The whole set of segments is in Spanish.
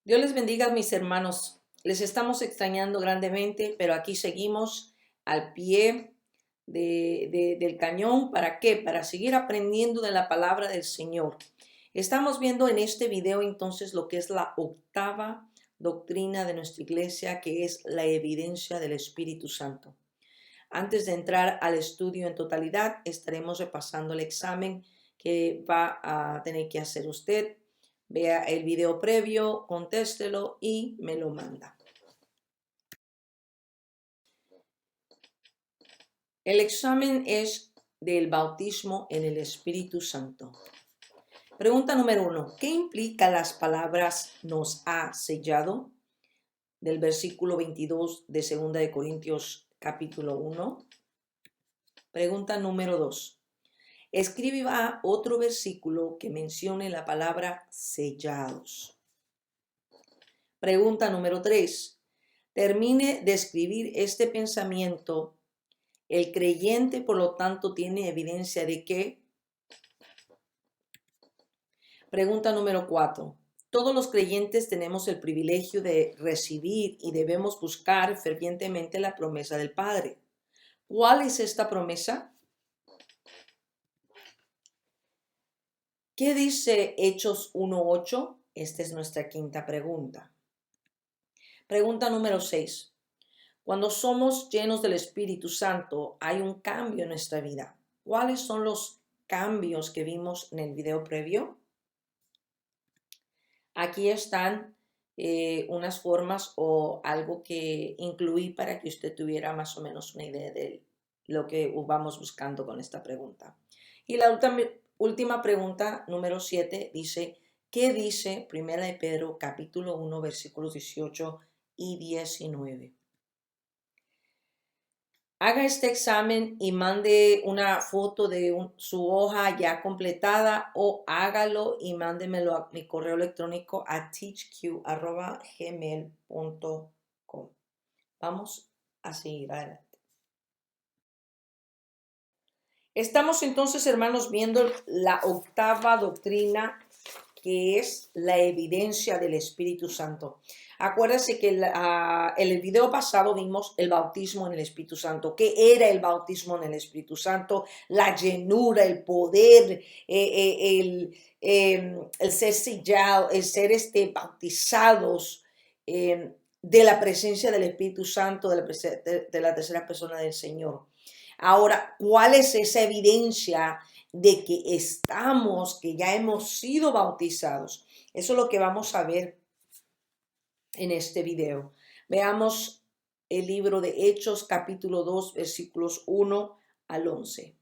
Dios les bendiga, mis hermanos. Les estamos extrañando grandemente, pero aquí seguimos al pie del cañón. ¿Para qué? Para seguir aprendiendo de la palabra del Señor. Estamos viendo en este video entonces lo que es la octava doctrina de nuestra iglesia, que es la evidencia del Espíritu Santo. Antes de entrar al estudio en totalidad, estaremos repasando el examen que va a tener que hacer usted. Vea el video previo, contéstelo y me lo manda. El examen es del bautismo en el Espíritu Santo. Pregunta número 1. ¿Qué implica las palabras nos ha sellado? Del versículo 22 de 2 de Corintios capítulo 1. Pregunta número 2. Escriba otro versículo que mencione la palabra sellados. Pregunta número 3. Termine de escribir este pensamiento. El creyente, por lo tanto, tiene evidencia de que. Pregunta número 4. Todos los creyentes tenemos el privilegio de recibir y debemos buscar fervientemente la promesa del Padre. ¿Cuál es esta promesa? ¿Qué dice Hechos 1:8? Esta es nuestra quinta pregunta. Pregunta número 6. Cuando somos llenos del Espíritu Santo, hay un cambio en nuestra vida. ¿Cuáles son los cambios que vimos en el video previo? Aquí están unas formas o algo que incluí para que usted tuviera más o menos una idea de lo que vamos buscando con esta pregunta. Y la última pregunta, número 7, dice, ¿qué dice 1 de Pedro capítulo 1 versículos 18 y 19? Haga este examen y mande una foto de su hoja ya completada o hágalo y mándemelo a mi correo electrónico a teachq@gmail.com. Vamos a seguir adelante. Estamos entonces, hermanos, viendo la octava doctrina, que es la evidencia del Espíritu Santo. Acuérdense que en el video pasado vimos el bautismo en el Espíritu Santo. ¿Qué era el bautismo en el Espíritu Santo? La llenura, el poder, el ser sellado, el ser bautizados de la presencia del Espíritu Santo, de la tercera persona del Señor. Ahora, ¿cuál es esa evidencia de que que ya hemos sido bautizados? Eso es lo que vamos a ver en este video. Veamos el libro de Hechos, capítulo 2, versículos 1 al 11.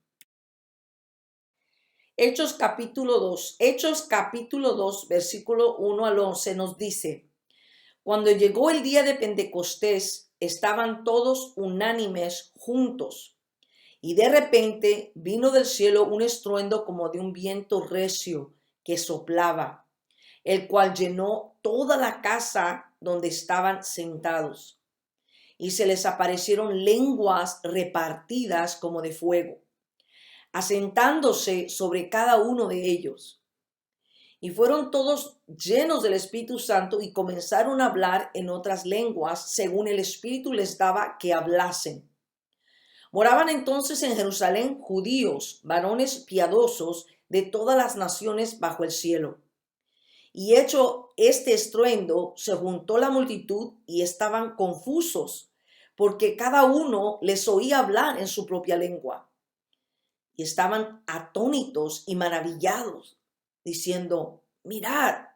Hechos capítulo 2, versículo 1 al 11 nos dice, cuando llegó el día de Pentecostés, estaban todos unánimes juntos. Y de repente vino del cielo un estruendo como de un viento recio que soplaba, el cual llenó toda la casa donde estaban sentados. Y se les aparecieron lenguas repartidas como de fuego, asentándose sobre cada uno de ellos. Y fueron todos llenos del Espíritu Santo y comenzaron a hablar en otras lenguas según el Espíritu les daba que hablasen. Moraban entonces en Jerusalén judíos, varones piadosos de todas las naciones bajo el cielo. Y hecho este estruendo, se juntó la multitud y estaban confusos, porque cada uno les oía hablar en su propia lengua. Y estaban atónitos y maravillados, diciendo, mirad,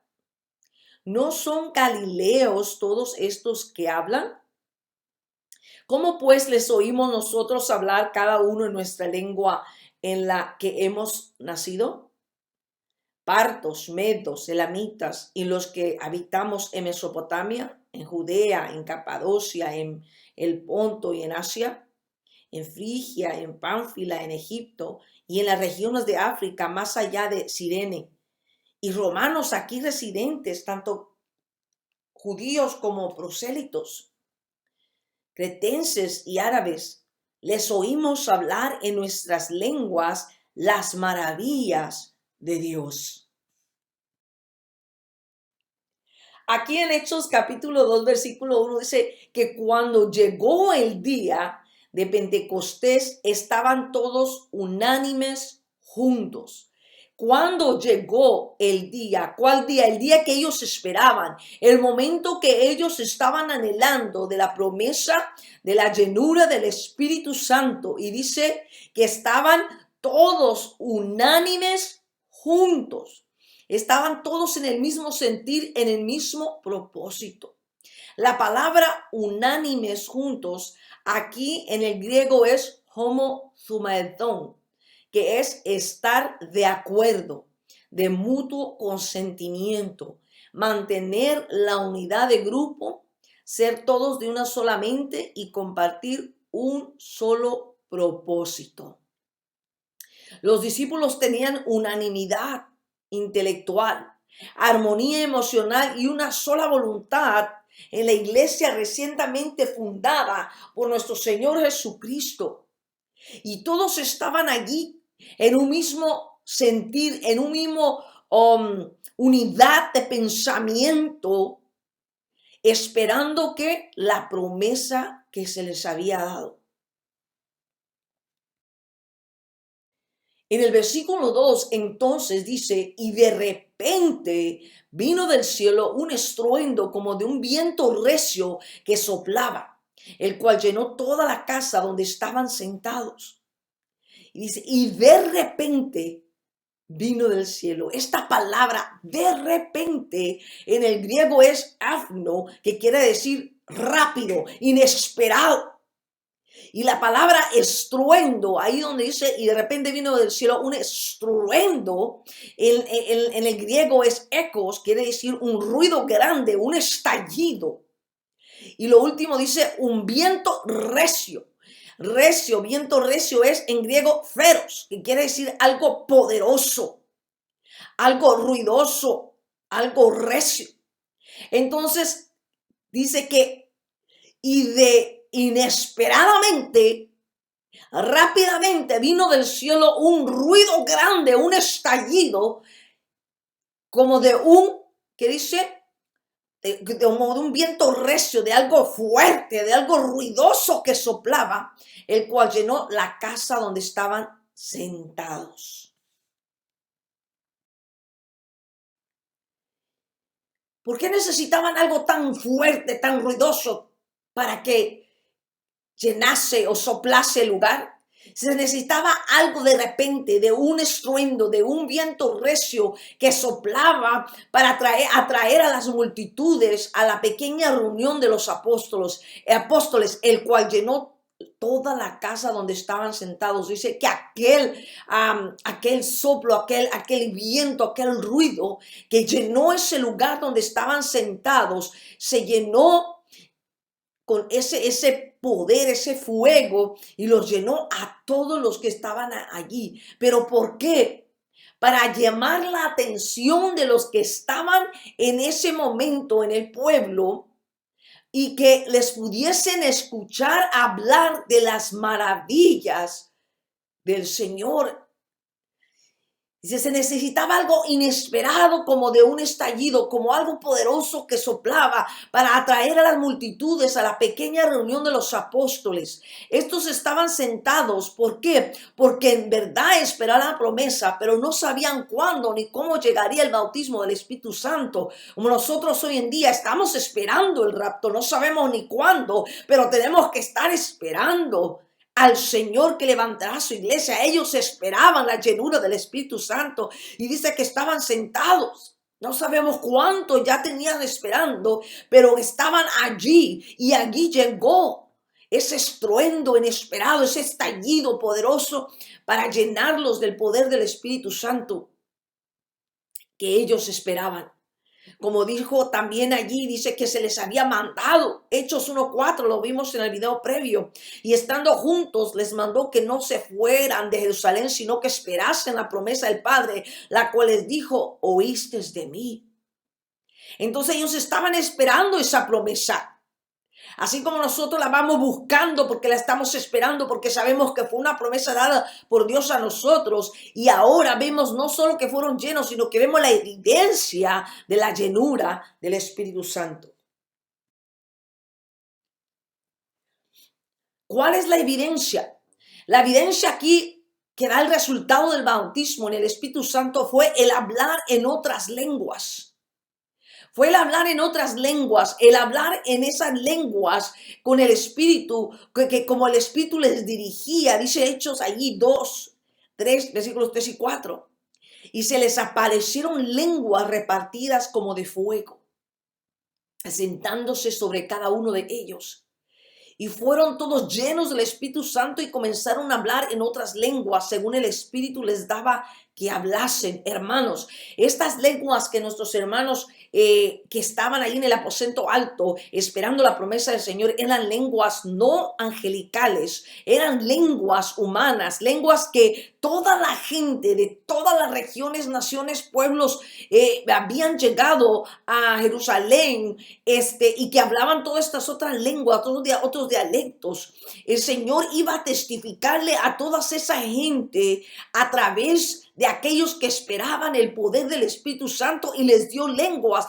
¿no son galileos todos estos que hablan? ¿Cómo pues les oímos nosotros hablar cada uno en nuestra lengua en la que hemos nacido? Partos, medos, elamitas y los que habitamos en Mesopotamia, en Judea, en Capadocia, en el Ponto y en Asia, en Frigia, en Pánfila, en Egipto y en las regiones de África más allá de Cirene, y romanos aquí residentes, tanto judíos como prosélitos, cretenses y árabes, les oímos hablar en nuestras lenguas las maravillas de Dios. Aquí en Hechos capítulo 2 versículo 1 dice que cuando llegó el día de Pentecostés estaban todos unánimes juntos. Cuando llegó el día, ¿cuál día? El día que ellos esperaban, el momento que ellos estaban anhelando de la promesa de la llenura del Espíritu Santo. Y dice que estaban todos unánimes juntos. Estaban todos en el mismo sentir, en el mismo propósito. La palabra unánimes juntos aquí en el griego es homozumaiton, que es estar de acuerdo, de mutuo consentimiento, mantener la unidad de grupo, ser todos de una sola mente y compartir un solo propósito. Los discípulos tenían unanimidad intelectual, armonía emocional y una sola voluntad en la iglesia recientemente fundada por nuestro Señor Jesucristo. Y todos estaban allí en un mismo sentir, en un mismo unidad de pensamiento, esperando que la promesa que se les había dado. En el versículo 2 entonces dice, y de repente vino del cielo un estruendo como de un viento recio que soplaba, el cual llenó toda la casa donde estaban sentados. Y dice, y de repente vino del cielo. Esta palabra de repente en el griego es afno, que quiere decir rápido, inesperado. Y la palabra estruendo, ahí donde dice, y de repente vino del cielo un estruendo, en el griego es ecos, quiere decir un ruido grande, un estallido. Y lo último dice un viento recio. Recio, viento recio es en griego feros, que quiere decir algo poderoso, algo ruidoso, algo recio. Entonces dice que, y de inesperadamente, rápidamente vino del cielo un ruido grande, un estallido, como de un, ¿qué dice? Como de un viento recio, de algo fuerte, de algo ruidoso que soplaba, el cual llenó la casa donde estaban sentados. ¿Por qué necesitaban algo tan fuerte, tan ruidoso para que llenase o soplase el lugar? Se necesitaba algo de repente, de un estruendo, de un viento recio que soplaba para atraer a las multitudes a la pequeña reunión de los apóstoles, el cual llenó toda la casa donde estaban sentados. Dice que aquel soplo, aquel viento, aquel ruido que llenó ese lugar donde estaban sentados, se llenó con ese poder, ese fuego, y los llenó a todos los que estaban allí. ¿Pero por qué? Para llamar la atención de los que estaban en ese momento en el pueblo y que les pudiesen escuchar hablar de las maravillas del Señor. Dice, se necesitaba algo inesperado, como de un estallido, como algo poderoso que soplaba para atraer a las multitudes a la pequeña reunión de los apóstoles. Estos estaban sentados, ¿por qué? Porque en verdad esperaban la promesa, pero no sabían cuándo ni cómo llegaría el bautismo del Espíritu Santo. Como nosotros hoy en día estamos esperando el rapto, no sabemos ni cuándo, pero tenemos que estar esperando al Señor que levantará su iglesia. Ellos esperaban la llenura del Espíritu Santo y dice que estaban sentados. No sabemos cuánto ya tenían esperando, pero estaban allí y allí llegó ese estruendo inesperado, ese estallido poderoso para llenarlos del poder del Espíritu Santo que ellos esperaban. Como dijo también allí, dice que se les había mandado. Hechos 1:4, lo vimos en el video previo. Y estando juntos, les mandó que no se fueran de Jerusalén, sino que esperasen la promesa del Padre, la cual les dijo, oísteis de mí. Entonces ellos estaban esperando esa promesa. Así como nosotros la vamos buscando porque la estamos esperando, porque sabemos que fue una promesa dada por Dios a nosotros. Y ahora vemos no solo que fueron llenos, sino que vemos la evidencia de la llenura del Espíritu Santo. ¿Cuál es la evidencia? La evidencia aquí que da el resultado del bautismo en el Espíritu Santo fue el hablar en otras lenguas. Fue el hablar en otras lenguas, el hablar en esas lenguas con el Espíritu, que como el Espíritu les dirigía, dice Hechos allí 2, 3, versículos 3 y 4. Y se les aparecieron lenguas repartidas como de fuego, asentándose sobre cada uno de ellos. Y fueron todos llenos del Espíritu Santo y comenzaron a hablar en otras lenguas, según el Espíritu les daba que hablasen. Hermanos, estas lenguas que nuestros hermanos que estaban ahí en el aposento alto, esperando la promesa del Señor, eran lenguas no angelicales, eran lenguas humanas, lenguas que toda la gente de todas las regiones, naciones, pueblos habían llegado a Jerusalén, y que hablaban todas estas otras lenguas, otros dialectos. El Señor iba a testificarle a toda esa gente a través de aquellos que esperaban el poder del Espíritu Santo, y les dio lenguaje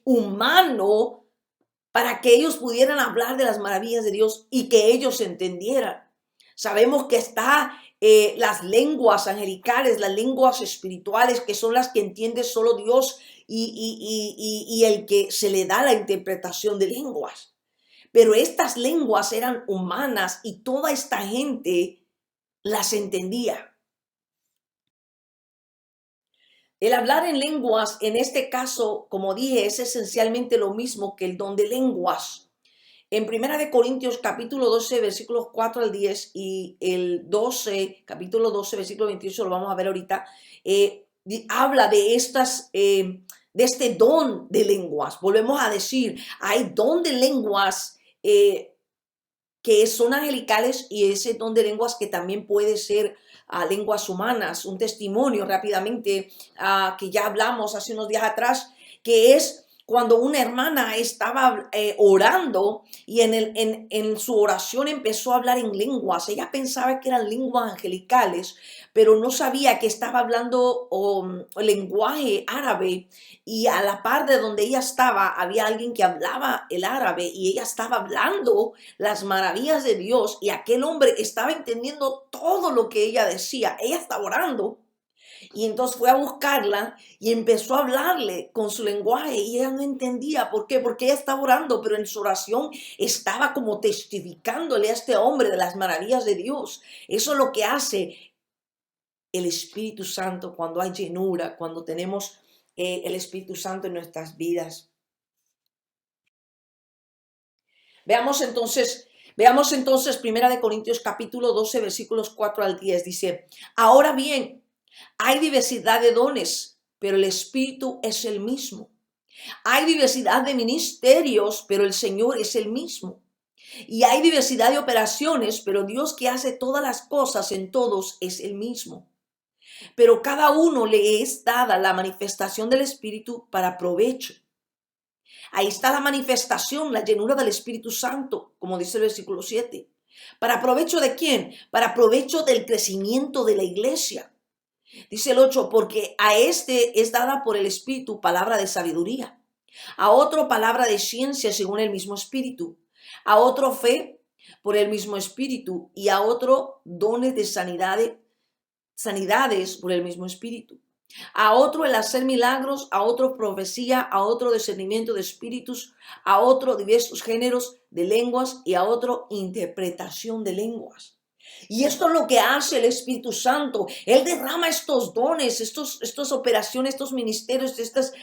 humano para que ellos pudieran hablar de las maravillas de Dios y que ellos entendieran. Sabemos que está las lenguas angelicales, las lenguas espirituales, que son las que entiende solo Dios y el que se le da la interpretación de lenguas. Pero estas lenguas eran humanas y toda esta gente las entendía. El hablar en lenguas, en este caso, como dije, es esencialmente lo mismo que el don de lenguas. En Primera de Corintios capítulo 12, versículos 4 al 10 y el 12, capítulo 12, versículo 28, lo vamos a ver ahorita, habla de de este don de lenguas. Volvemos a decir, hay don de lenguas que son angelicales y ese don de lenguas que también puede ser lenguas humanas. Un testimonio rápidamente que ya hablamos hace unos días atrás, que es cuando una hermana estaba orando y en su oración empezó a hablar en lenguas. Ella pensaba que eran lenguas angelicales, pero no sabía que estaba hablando lenguaje árabe, y a la par de donde ella estaba había alguien que hablaba el árabe y ella estaba hablando las maravillas de Dios, y aquel hombre estaba entendiendo todo lo que ella decía. Ella estaba orando y entonces fue a buscarla y empezó a hablarle con su lenguaje y ella no entendía. ¿Por qué? Porque ella estaba orando, pero en su oración estaba como testificándole a este hombre de las maravillas de Dios. Eso es lo que hace el Espíritu Santo cuando hay llenura, cuando tenemos el Espíritu Santo en nuestras vidas. Veamos entonces Primera de Corintios capítulo 12, versículos 4 al 10. Dice, ahora bien, hay diversidad de dones, pero el Espíritu es el mismo. Hay diversidad de ministerios, pero el Señor es el mismo. Y hay diversidad de operaciones, pero Dios, que hace todas las cosas en todos, es el mismo. Pero cada uno le es dada la manifestación del Espíritu para provecho. Ahí está la manifestación, la llenura del Espíritu Santo, como dice el versículo 7. ¿Para provecho de quién? Para provecho del crecimiento de la iglesia. Dice el 8, porque a este es dada por el Espíritu palabra de sabiduría, a otro palabra de ciencia según el mismo Espíritu, a otro fe por el mismo Espíritu, y a otro dones de sanidades por el mismo Espíritu, a otro el hacer milagros, a otro profecía, a otro discernimiento de espíritus, a otro diversos géneros de lenguas y a otro interpretación de lenguas. Y esto es lo que hace el Espíritu Santo. Él derrama estos dones, estas operaciones, estos ministerios, estas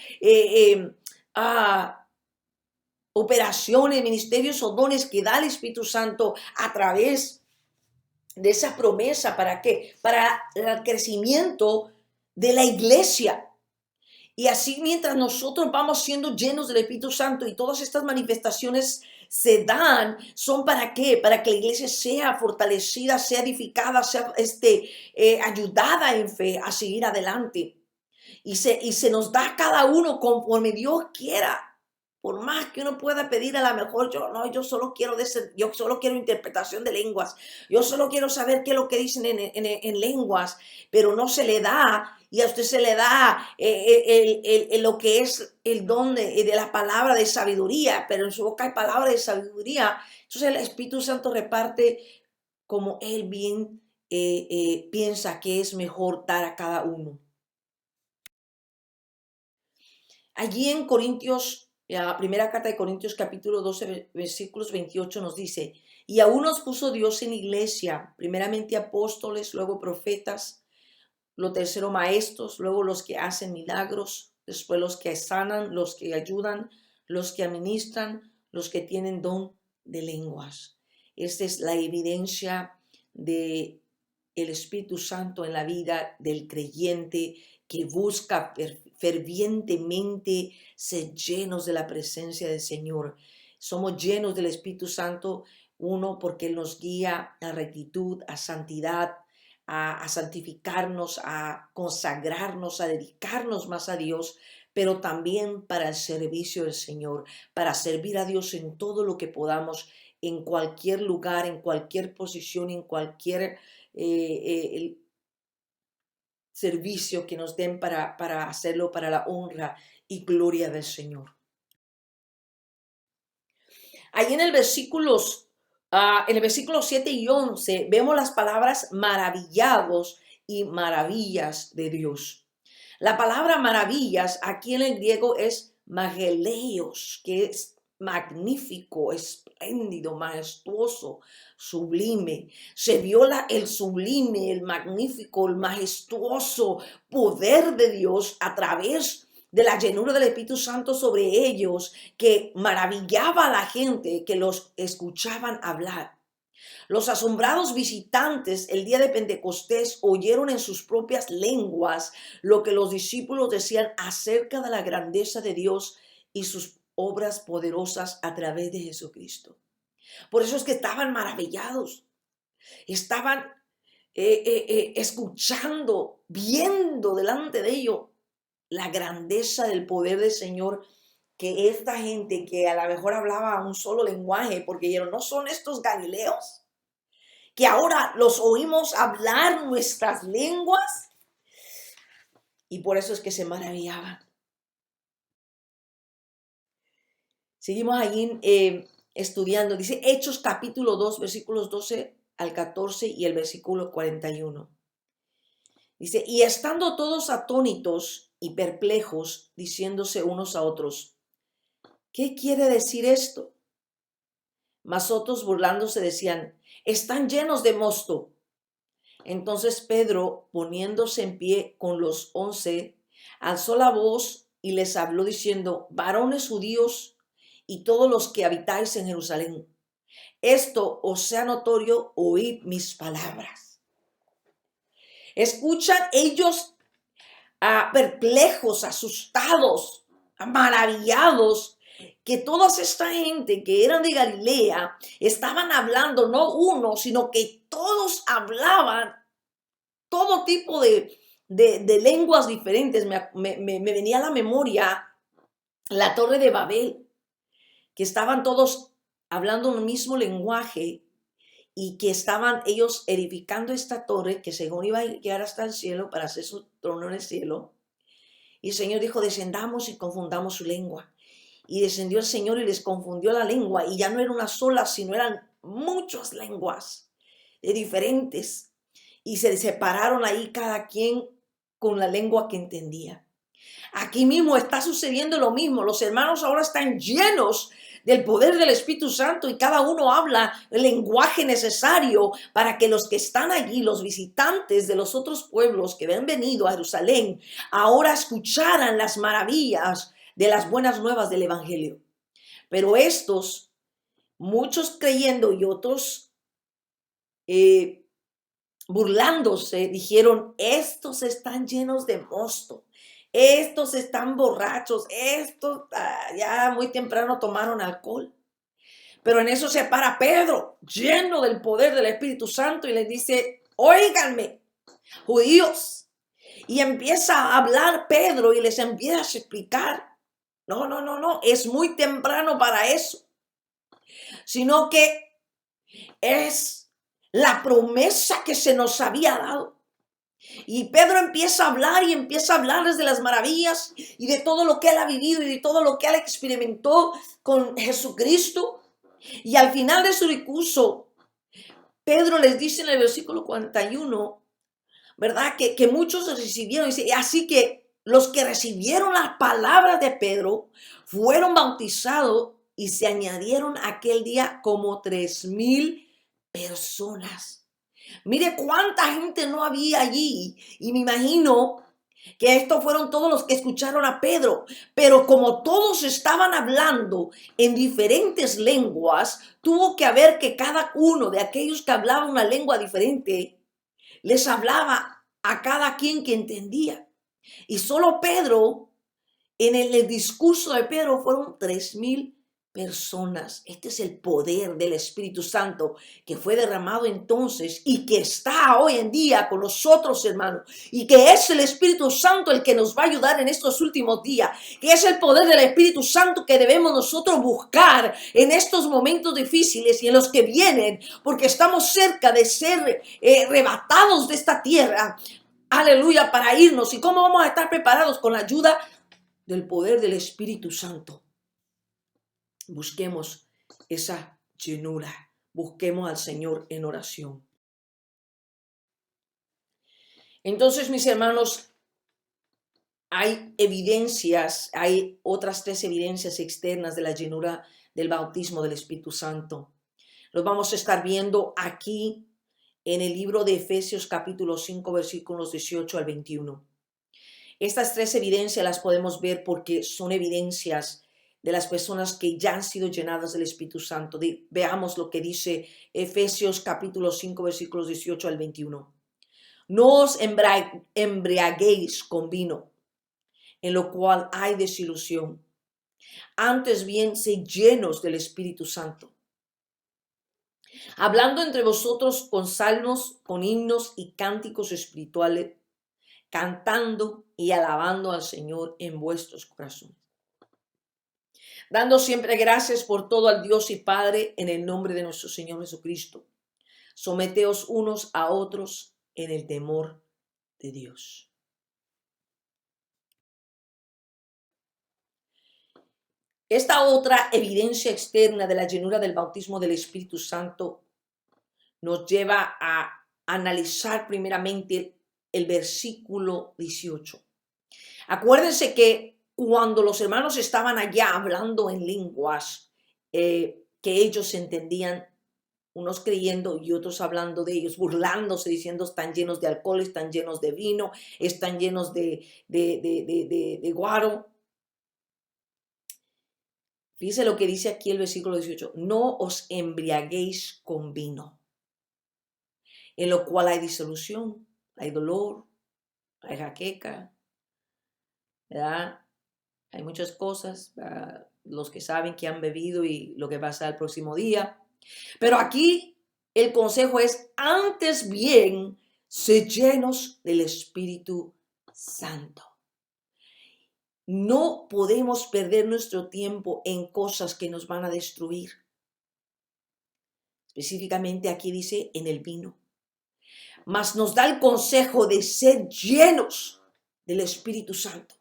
operaciones, ministerios o dones que da el Espíritu Santo a través de esa promesa. ¿Para qué? Para el crecimiento de la iglesia. Y así, mientras nosotros vamos siendo llenos del Espíritu Santo y todas estas manifestaciones se dan, ¿son para qué? Para que la iglesia sea fortalecida, sea edificada, sea ayudada en fe a seguir adelante. Y se nos da a cada uno conforme Dios quiera. Por más que uno pueda pedir, a lo mejor yo no, yo solo quiero interpretación de lenguas, yo solo quiero saber qué es lo que dicen en lenguas, pero no se le da, y a usted se le da lo que es el don de la palabra de sabiduría, pero en su boca hay palabra de sabiduría. Entonces el Espíritu Santo reparte como Él bien piensa que es mejor dar a cada uno. Allí en Corintios, la primera carta de Corintios capítulo 12, versículos 28 nos dice, y aún nos puso Dios en iglesia, primeramente apóstoles, luego profetas, lo tercero maestros, luego los que hacen milagros, después los que sanan, los que ayudan, los que administran, los que tienen don de lenguas. Esta es la evidencia de el Espíritu Santo en la vida del creyente que busca fervientemente ser llenos de la presencia del Señor. Somos llenos del Espíritu Santo, uno, porque Él nos guía a rectitud, a santidad, a santificarnos, a consagrarnos, a dedicarnos más a Dios, pero también para el servicio del Señor, para servir a Dios en todo lo que podamos, en cualquier lugar, en cualquier posición, en cualquier el servicio que nos den para hacerlo para la honra y gloria del Señor. Ahí en el versículo 7 y 11 vemos las palabras maravillados y maravillas de Dios. La palabra maravillas aquí en el griego es mageleos, que es magnífico, espléndido, majestuoso, sublime. Se viola el sublime, el magnífico, el majestuoso poder de Dios a través de la llenura del Espíritu Santo sobre ellos, que maravillaba a la gente que los escuchaban hablar. Los asombrados visitantes el día de Pentecostés oyeron en sus propias lenguas lo que los discípulos decían acerca de la grandeza de Dios y sus obras poderosas a través de Jesucristo. Por eso es que estaban maravillados, estaban escuchando, viendo delante de ellos la grandeza del poder del Señor, que esta gente que a lo mejor hablaba un solo lenguaje, porque dijeron, ¿no son estos galileos que ahora los oímos hablar nuestras lenguas? Y por eso es que se maravillaban. Seguimos allí estudiando. Dice Hechos capítulo 2, versículos 12 al 14 y el versículo 41. Dice, y estando todos atónitos y perplejos, diciéndose unos a otros, ¿qué quiere decir esto? Mas otros burlándose decían, están llenos de mosto. Entonces Pedro, poniéndose en pie con los 11, alzó la voz y les habló diciendo, varones judíos y todos los que habitáis en Jerusalén, esto os sea notorio, oíd mis palabras. Escuchan ellos perplejos, asustados, maravillados, que toda esta gente que eran de Galilea estaban hablando, no uno, sino que todos hablaban todo tipo de lenguas diferentes. Me venía a la memoria la Torre de Babel, que estaban todos hablando un mismo lenguaje y que estaban ellos edificando esta torre que según iba a llegar hasta el cielo para hacer su trono en el cielo. Y el Señor dijo, descendamos y confundamos su lengua. Y descendió el Señor y les confundió la lengua. Y ya no era una sola, sino eran muchas lenguas diferentes. Y se separaron ahí cada quien con la lengua que entendía. Aquí mismo está sucediendo lo mismo. Los hermanos ahora están llenos del poder del Espíritu Santo y cada uno habla el lenguaje necesario para que los que están allí, los visitantes de los otros pueblos que habían venido a Jerusalén, ahora escucharan las maravillas de las buenas nuevas del Evangelio. Pero estos, muchos creyendo y otros burlándose, dijeron, estos están llenos de mosto. Estos están borrachos, estos ya muy temprano tomaron alcohol. Pero en eso se para Pedro, lleno del poder del Espíritu Santo, y les dice, óiganme, judíos. Y empieza a hablar Pedro y les empieza a explicar No, no, no, no, es muy temprano para eso, sino que es la promesa que se nos había dado. Y Pedro empieza a hablar y empieza a hablarles de las maravillas y de todo lo que él ha vivido y de todo lo que él experimentó con Jesucristo. Y al final de su discurso, Pedro les dice en el versículo 41, ¿verdad? Que muchos recibieron. Dice, así que los que recibieron las palabras de Pedro fueron bautizados y se añadieron aquel día como 3,000 personas. Mire cuánta gente no había allí. Y me imagino que estos fueron todos los que escucharon a Pedro. Pero como todos estaban hablando en diferentes lenguas, tuvo que haber que cada uno de aquellos que hablaban una lengua diferente les hablaba a cada quien que entendía. Y solo Pedro, en el discurso de Pedro, fueron 3,000 personas. Este es el poder del Espíritu Santo que fue derramado entonces y que está hoy en día con nosotros, hermanos, y que es el Espíritu Santo el que nos va a ayudar en estos últimos días, que es el poder del Espíritu Santo que debemos nosotros buscar en estos momentos difíciles y en los que vienen, porque estamos cerca de ser arrebatados de esta tierra. Aleluya, para irnos. ¿Y cómo vamos a estar preparados? Con la ayuda del poder del Espíritu Santo. Busquemos esa llenura. Busquemos al Señor en oración. Entonces, mis hermanos, hay evidencias, hay otras 3 evidencias externas de la llenura del bautismo del Espíritu Santo. Los vamos a estar viendo aquí en el libro de Efesios capítulo 5, versículos 18 al 21. Estas 3 evidencias las podemos ver porque son evidencias de las personas que ya han sido llenadas del Espíritu Santo. Veamos lo que dice Efesios capítulo 5, versículos 18 al 21. No os embriaguéis con vino, en lo cual hay desilusión. Antes bien, sed llenos del Espíritu Santo, hablando entre vosotros con salmos, con himnos y cánticos espirituales, cantando y alabando al Señor en vuestros corazones, dando siempre gracias por todo al Dios y Padre en el nombre de nuestro Señor Jesucristo. Someteos unos a otros en el temor de Dios. Esta otra evidencia externa de la llenura del bautismo del Espíritu Santo nos lleva a analizar primeramente el versículo 18. Acuérdense que cuando los hermanos estaban allá hablando en lenguas que ellos entendían, unos creyendo y otros hablando de ellos, burlándose, diciendo están llenos de alcohol, están llenos de vino, están llenos de guaro. Fíjense lo que dice aquí el versículo 18. No os embriaguéis con vino, en lo cual hay disolución, hay dolor, hay jaqueca, ¿verdad? Hay muchas cosas, los que saben que han bebido y lo que pasa el próximo día. Pero aquí el consejo es, antes bien, sed llenos del Espíritu Santo. No podemos perder nuestro tiempo en cosas que nos van a destruir. Específicamente aquí dice en el vino. Mas nos da el consejo de ser llenos del Espíritu Santo.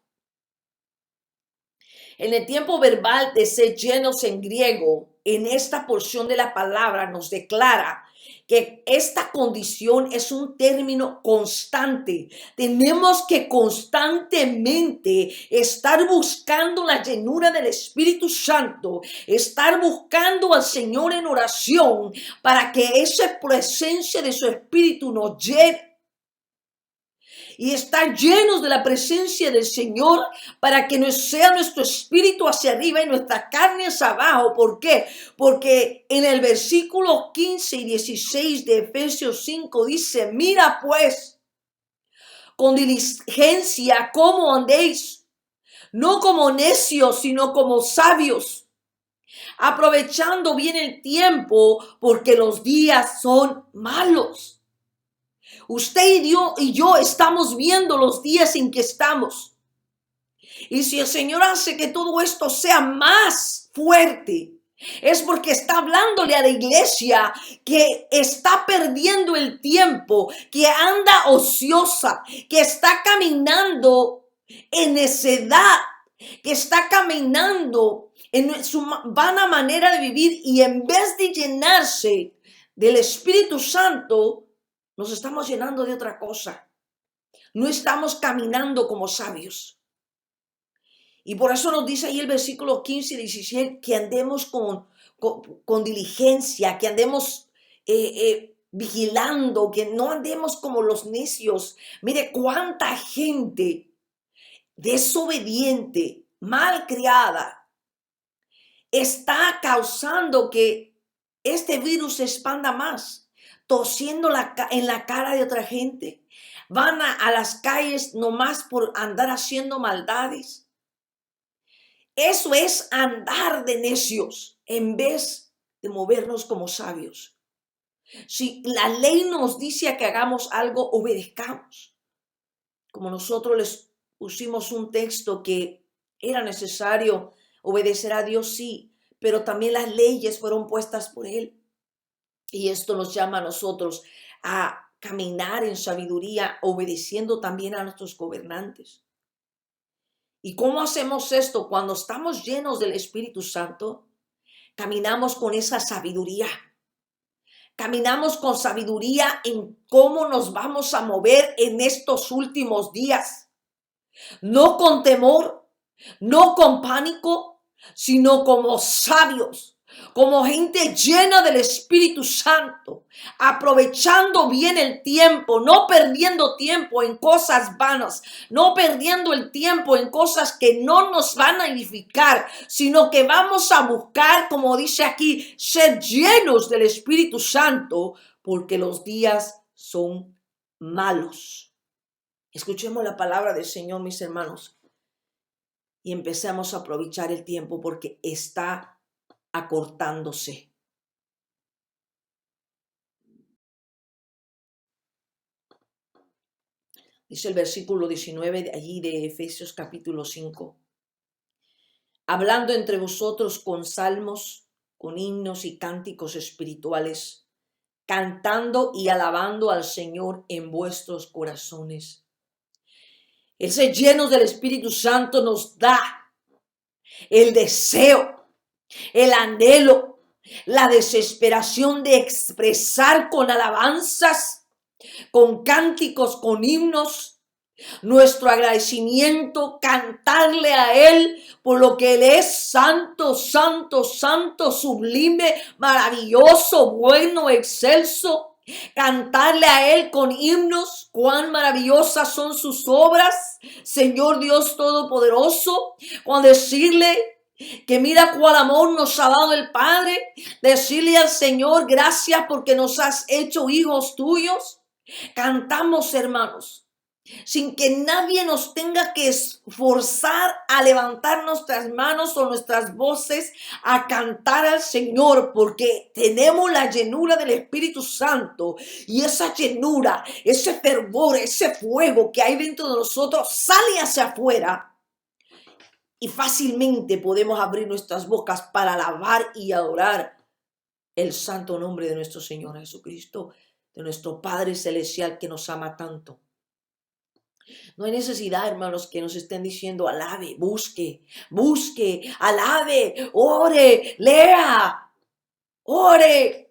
En el tiempo verbal de ser llenos en griego, en esta porción de la palabra nos declara que esta condición es un término constante. Tenemos que constantemente estar buscando la llenura del Espíritu Santo, estar buscando al Señor en oración para que esa presencia de su Espíritu nos llene. Y estar llenos de la presencia del Señor para que no sea nuestro espíritu hacia arriba y nuestra carne hacia abajo. ¿Por qué? Porque en el versículo 15 y 16 de Efesios 5 dice, mira pues con diligencia cómo andéis, no como necios, sino como sabios, aprovechando bien el tiempo porque los días son malos. Usted y yo estamos viendo los días en que estamos. Y si el Señor hace que todo esto sea más fuerte, es porque está hablándole a la iglesia que está perdiendo el tiempo, que anda ociosa, que está caminando en necedad, que está caminando en su vana manera de vivir, y en vez de llenarse del Espíritu Santo, nos estamos llenando de otra cosa. No estamos caminando como sabios. Y por eso nos dice ahí el versículo 15 y 16 que andemos con diligencia, que andemos vigilando, que no andemos como los necios. Mire cuánta gente desobediente, malcriada, está causando que este virus se expanda más, tosiendo en la cara de otra gente. Van a las calles nomás por andar haciendo maldades. Eso es andar de necios en vez de movernos como sabios. Si la ley nos dice que hagamos algo, obedezcamos. Como nosotros les pusimos un texto que era necesario obedecer a Dios, sí, pero también las leyes fueron puestas por Él. Y esto nos llama a nosotros a caminar en sabiduría, obedeciendo también a nuestros gobernantes. ¿Y cómo hacemos esto? Cuando estamos llenos del Espíritu Santo, caminamos con esa sabiduría. Caminamos con sabiduría en cómo nos vamos a mover en estos últimos días. No con temor, no con pánico, sino como sabios, como gente llena del Espíritu Santo, aprovechando bien el tiempo, no perdiendo tiempo en cosas vanas, no perdiendo el tiempo en cosas que no nos van a edificar, sino que vamos a buscar, como dice aquí, ser llenos del Espíritu Santo, porque los días son malos. Escuchemos la palabra del Señor, mis hermanos, y empecemos a aprovechar el tiempo porque está acortándose. Dice el versículo 19 de allí de Efesios capítulo 5. Hablando entre vosotros con salmos, con himnos y cánticos espirituales, cantando y alabando al Señor en vuestros corazones. El ser llenos del Espíritu Santo nos da el deseo, el anhelo, la desesperación de expresar con alabanzas, con cánticos, con himnos, nuestro agradecimiento, cantarle a Él por lo que Él es santo, santo, santo, sublime, maravilloso, bueno, excelso. Cantarle a Él con himnos, cuán maravillosas son sus obras, Señor Dios Todopoderoso. Con decirle que mira cuál amor nos ha dado el Padre, decirle al Señor gracias porque nos has hecho hijos tuyos. Cantamos, hermanos, sin que nadie nos tenga que esforzar a levantar nuestras manos o nuestras voces a cantar al Señor, porque tenemos la llenura del Espíritu Santo, y esa llenura, ese fervor, ese fuego que hay dentro de nosotros sale hacia afuera. Y fácilmente podemos abrir nuestras bocas para alabar y adorar el santo nombre de nuestro Señor Jesucristo, de nuestro Padre Celestial que nos ama tanto. No hay necesidad, hermanos, que nos estén diciendo alabe, busque, alabe, ore, lea, ore.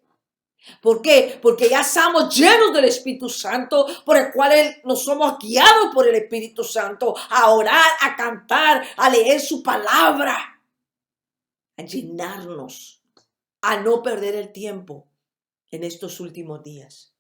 ¿Por qué? Porque ya estamos llenos del Espíritu Santo, por el cual nos somos guiados por el Espíritu Santo a orar, a cantar, a leer su palabra, a llenarnos, a no perder el tiempo en estos últimos días.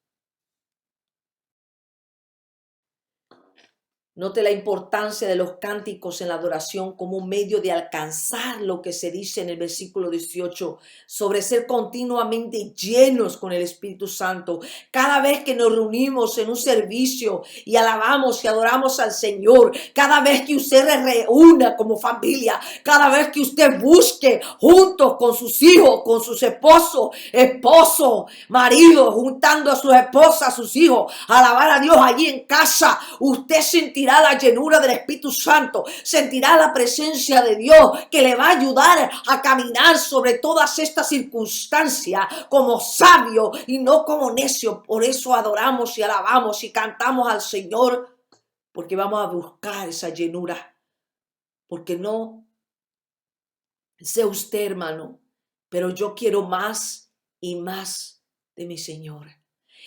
Note la importancia de los cánticos en la adoración como un medio de alcanzar lo que se dice en el versículo 18 sobre ser continuamente llenos con el Espíritu Santo. Cada vez que nos reunimos en un servicio y alabamos y adoramos al Señor, cada vez que usted se reúna como familia, cada vez que usted busque juntos con sus hijos, con sus esposos, maridos, juntando a sus esposas, a sus hijos, alabar a Dios allí en casa, usted sentirá sentirá la llenura del Espíritu Santo, sentirá la presencia de Dios que le va a ayudar a caminar sobre todas estas circunstancias como sabio y no como necio. Por eso adoramos y alabamos y cantamos al Señor, porque vamos a buscar esa llenura. Porque no sé usted, hermano, pero yo quiero más y más de mi Señor.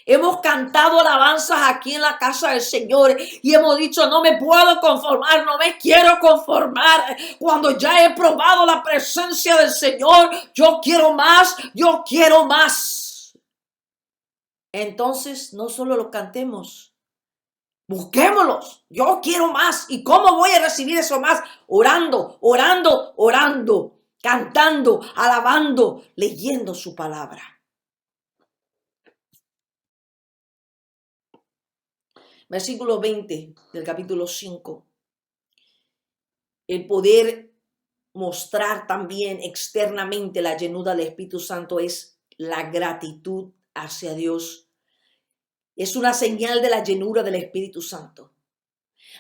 Hemos cantado alabanzas aquí en la casa del Señor y hemos dicho, no me puedo conformar, no me quiero conformar. Cuando ya he probado la presencia del Señor, yo quiero más, yo quiero más. Entonces, no solo lo cantemos, busquémoslos. Yo quiero más. ¿Y cómo voy a recibir eso más? Orando, orando, orando, cantando, alabando, leyendo su palabra. Versículo 20 del capítulo 5. El poder mostrar también externamente la llenura del Espíritu Santo es la gratitud hacia Dios. Es una señal de la llenura del Espíritu Santo.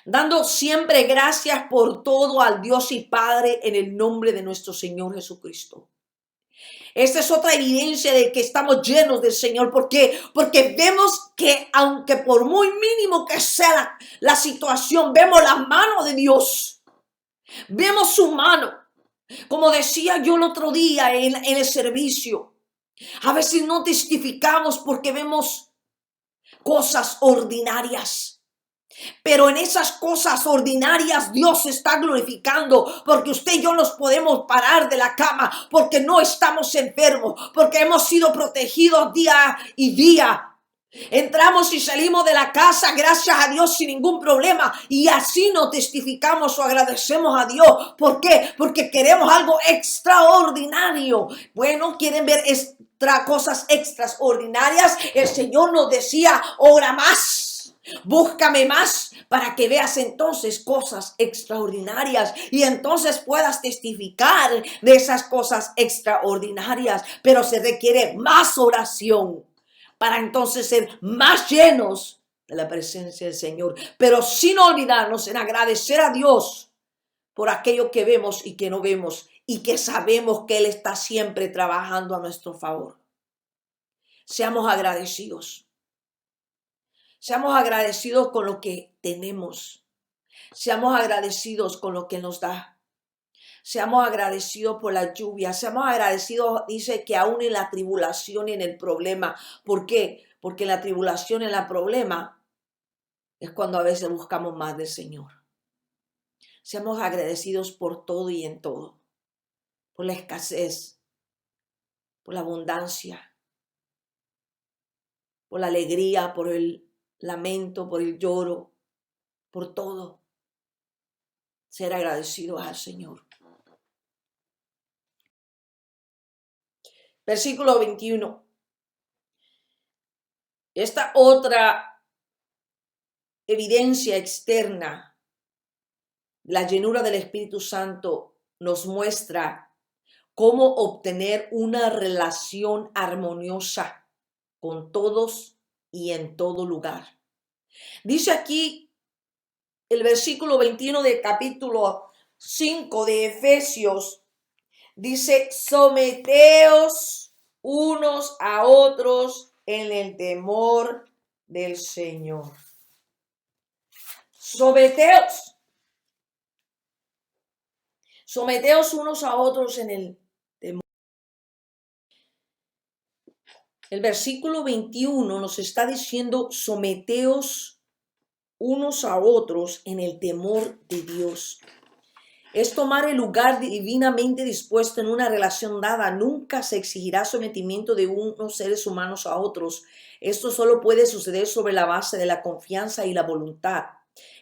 Dando siempre gracias por todo al Dios y Padre en el nombre de nuestro Señor Jesucristo. Esta es otra evidencia de que estamos llenos del Señor. ¿Por qué? Porque vemos que aunque por muy mínimo que sea la situación, vemos la mano de Dios. Vemos su mano. Como decía yo el otro día en el servicio, a veces no testificamos porque vemos cosas ordinarias. Pero en esas cosas ordinarias Dios se está glorificando, porque usted y yo nos podemos parar de la cama, porque no estamos enfermos, porque hemos sido protegidos día y día. Entramos y salimos de la casa, gracias a Dios, sin ningún problema. Y así nos testificamos o agradecemos a Dios. ¿Por qué? Porque queremos algo extraordinario. Bueno, quieren ver cosas extraordinarias. El Señor nos decía, ora más. Búscame más para que veas entonces cosas extraordinarias y entonces puedas testificar de esas cosas extraordinarias. Pero se requiere más oración para entonces ser más llenos de la presencia del Señor. Pero sin olvidarnos en agradecer a Dios por aquello que vemos y que no vemos y que sabemos que Él está siempre trabajando a nuestro favor. Seamos agradecidos. Seamos agradecidos con lo que tenemos. Seamos agradecidos con lo que nos da. Seamos agradecidos por la lluvia. Seamos agradecidos, dice que aún en la tribulación y en el problema. ¿Por qué? Porque en la tribulación y en el problema es cuando a veces buscamos más del Señor. Seamos agradecidos por todo y en todo. Por la escasez, por la abundancia, por la alegría, por el lamento, por el lloro, por todo. Ser agradecidos al Señor. Versículo 21. Esta otra evidencia externa, la llenura del Espíritu Santo, nos muestra cómo obtener una relación armoniosa con todos y en todo lugar. Dice aquí el versículo 21 del capítulo 5 de Efesios, dice, someteos unos a otros en el temor del Señor. Someteos. Someteos unos a otros en el temor. El versículo 21 nos está diciendo, someteos unos a otros en el temor de Dios. Es tomar el lugar divinamente dispuesto en una relación dada. Nunca se exigirá sometimiento de unos seres humanos a otros. Esto solo puede suceder sobre la base de la confianza y la voluntad.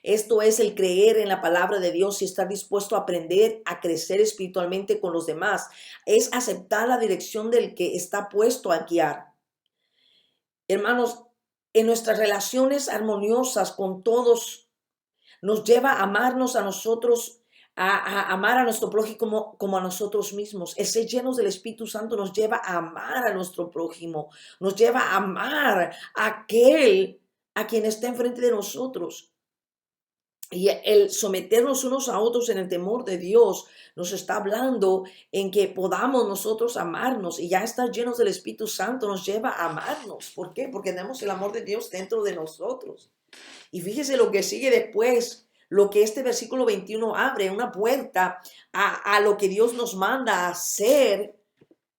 Esto es el creer en la palabra de Dios y estar dispuesto a aprender a crecer espiritualmente con los demás. Es aceptar la dirección del que está puesto a guiar. Hermanos, en nuestras relaciones armoniosas con todos, nos lleva a amarnos a nosotros, a amar a nuestro prójimo como a nosotros mismos. El ser llenos del Espíritu Santo nos lleva a amar a nuestro prójimo, nos lleva a amar a aquel a quien está enfrente de nosotros. Y el someternos unos a otros en el temor de Dios nos está hablando en que podamos nosotros amarnos, y ya estar llenos del Espíritu Santo nos lleva a amarnos. ¿Por qué? Porque tenemos el amor de Dios dentro de nosotros. Y fíjese lo que sigue después, lo que este versículo 21 abre, una puerta a lo que Dios nos manda a hacer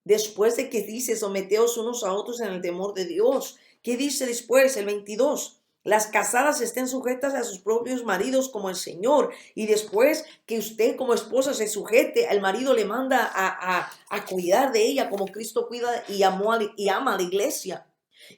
después de que dice someteos unos a otros en el temor de Dios. ¿Qué dice después? El 22. Las casadas estén sujetas a sus propios maridos como el Señor. Y después que usted como esposa se sujete, el marido le manda a cuidar de ella como Cristo cuida y, y ama a la iglesia.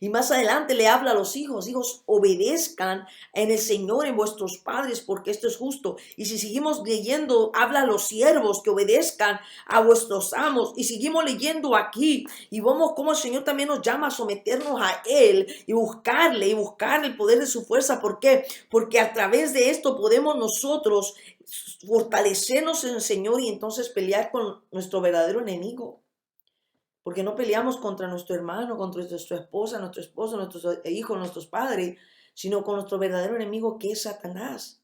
Y más adelante le habla a los hijos: hijos, obedezcan en el Señor en vuestros padres, porque esto es justo. Y si seguimos leyendo, habla a los siervos que obedezcan a vuestros amos. Y seguimos leyendo aquí y vemos cómo el Señor también nos llama a someternos a Él y buscar el poder de su fuerza. ¿Por qué? Porque a través de esto podemos nosotros fortalecernos en el Señor y entonces pelear con nuestro verdadero enemigo. Porque no peleamos contra nuestro hermano, contra nuestra esposa, nuestro esposo, nuestros hijos, nuestros padres, sino con nuestro verdadero enemigo, que es Satanás.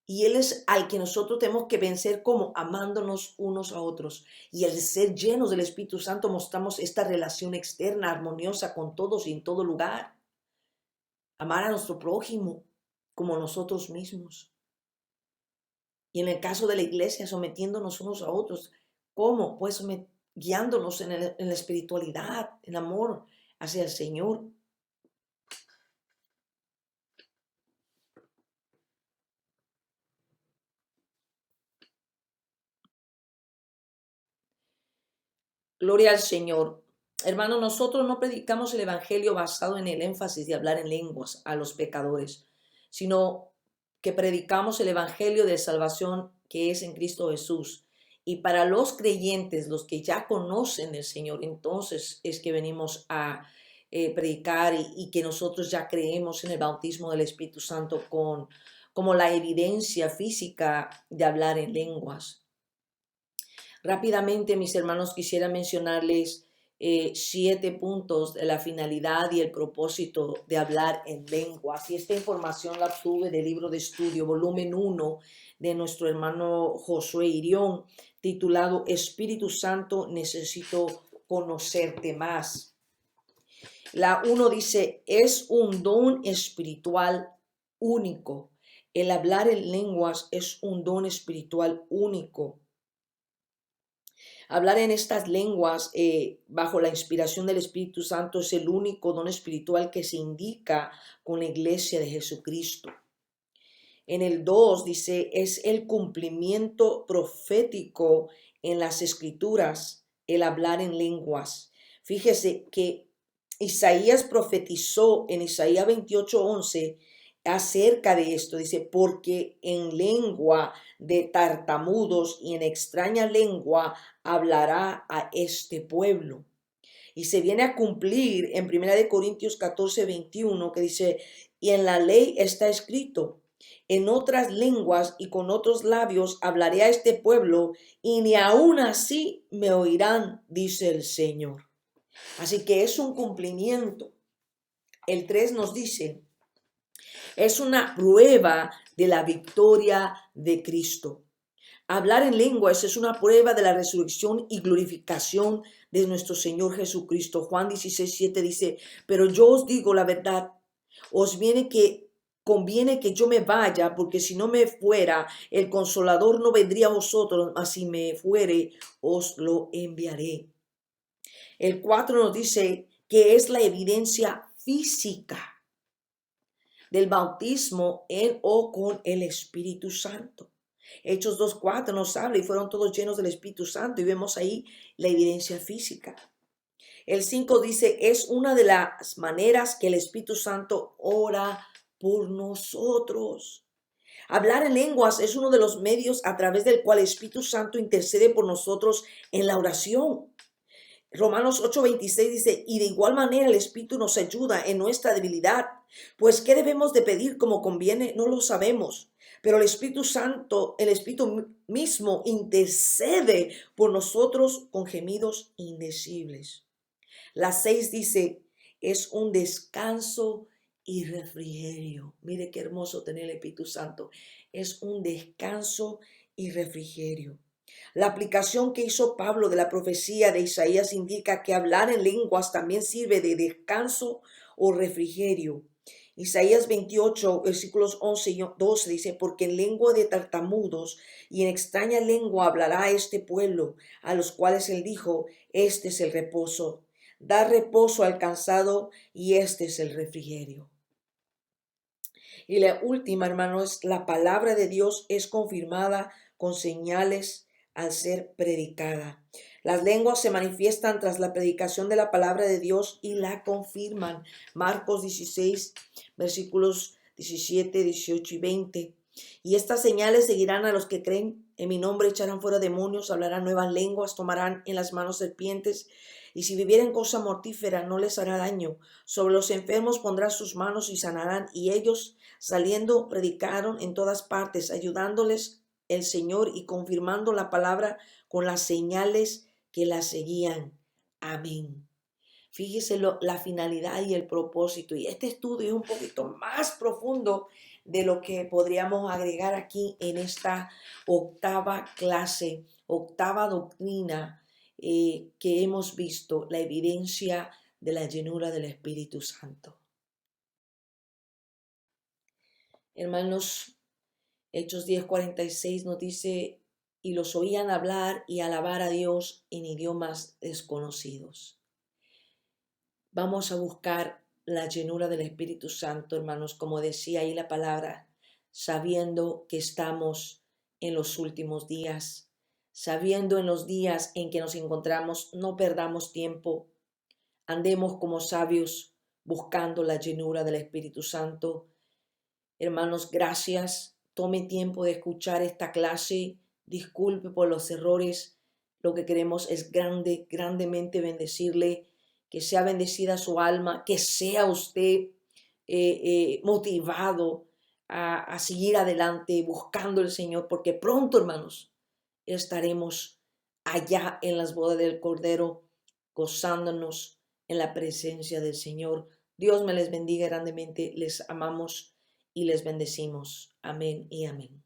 Y él es al que nosotros tenemos que vencer, como amándonos unos a otros. Y al ser llenos del Espíritu Santo mostramos esta relación externa, armoniosa con todos y en todo lugar. Amar a nuestro prójimo como nosotros mismos. Y en el caso de la iglesia, sometiéndonos unos a otros. ¿Cómo? Pues guiándonos en la espiritualidad, en amor hacia el Señor. Gloria al Señor. Hermano, nosotros no predicamos el Evangelio basado en el énfasis de hablar en lenguas a los pecadores, sino que predicamos el Evangelio de salvación que es en Cristo Jesús. Y para los creyentes, los que ya conocen el Señor, entonces es que venimos a predicar, y que nosotros ya creemos en el bautismo del Espíritu Santo como la evidencia física de hablar en lenguas. Rápidamente, mis hermanos, quisiera mencionarles 7 puntos de la finalidad y el propósito de hablar en lenguas. Y esta información la obtuve del libro de estudio, volumen 1, de nuestro hermano Josué Irión, titulado Espíritu Santo, necesito conocerte más. La 1 dice: es un don espiritual único. El hablar en lenguas es un don espiritual único. Hablar en estas lenguas bajo la inspiración del Espíritu Santo es el único don espiritual que se indica con la iglesia de Jesucristo. En el 2 dice: es el cumplimiento profético en las escrituras, el hablar en lenguas. Fíjese que Isaías profetizó en Isaías 28:11 acerca de esto. Dice: porque en lengua de tartamudos y en extraña lengua hablará a este pueblo. Y se viene a cumplir en 1 Corintios 14:21, que dice: y en la ley está escrito: en otras lenguas y con otros labios hablaré a este pueblo, y ni aun así me oirán, dice el Señor. Así que es un cumplimiento. El 3 nos dice: es una prueba de la victoria de Cristo. Hablar en lenguas es una prueba de la resurrección y glorificación de nuestro Señor Jesucristo. Juan 16:7 dice: pero yo os digo la verdad, conviene que yo me vaya, porque si no me fuera, el Consolador no vendría a vosotros, mas si me fuere, os lo enviaré. El 4 nos dice que es la evidencia física del bautismo en o con el Espíritu Santo. Hechos 2:4 nos habla: y fueron todos llenos del Espíritu Santo, y vemos ahí la evidencia física. El 5 dice: es una de las maneras que el Espíritu Santo ora por nosotros. Hablar en lenguas es uno de los medios a través del cual el Espíritu Santo intercede por nosotros en la oración. Romanos 8:26 dice: y de igual manera el Espíritu nos ayuda en nuestra debilidad, pues ¿qué debemos de pedir como conviene? No lo sabemos, pero el Espíritu Santo, el Espíritu mismo intercede por nosotros con gemidos indecibles. La 6 dice: es un descanso y refrigerio. Mire qué hermoso tener el Espíritu Santo. Es un descanso y refrigerio. La aplicación que hizo Pablo de la profecía de Isaías indica que hablar en lenguas también sirve de descanso o refrigerio. Isaías 28, versículos 11 y 12 dice, porque en lengua de tartamudos y en extraña lengua hablará este pueblo, a los cuales él dijo, este es el reposo. Da reposo al cansado y este es el refrigerio. Y la última, hermano, es la palabra de Dios es confirmada con señales al ser predicada. Las lenguas se manifiestan tras la predicación de la palabra de Dios y la confirman. Marcos 16, versículos 17, 18 y 20. Y estas señales seguirán a los que creen. En mi nombre echarán fuera demonios, hablarán nuevas lenguas, tomarán en las manos serpientes. Y si vivieren cosa mortífera, no les hará daño. Sobre los enfermos pondrán sus manos y sanarán. Y ellos, saliendo, predicaron en todas partes, ayudándoles el Señor y confirmando la palabra con las señales que la seguían. Amén. Fíjese la finalidad y el propósito. Y este estudio es un poquito más profundo de lo que podríamos agregar aquí en esta octava clase, octava doctrina que hemos visto, la evidencia de la llenura del Espíritu Santo. Hermanos, Hechos 10:46 nos dice, y los oían hablar y alabar a Dios en idiomas desconocidos. Vamos a buscar la llenura del Espíritu Santo, hermanos, como decía ahí la palabra, sabiendo que estamos en los últimos días, sabiendo en los días en que nos encontramos, no perdamos tiempo, andemos como sabios buscando la llenura del Espíritu Santo. Hermanos, gracias. Tome tiempo de escuchar esta clase. Disculpe por los errores. Lo que queremos es grandemente bendecirle, que sea bendecida su alma, que sea usted motivado a seguir adelante buscando el Señor, porque pronto, hermanos, estaremos allá en las bodas del Cordero, gozándonos en la presencia del Señor. Dios me les bendiga grandemente. Les amamos y les bendecimos. Amén y amén.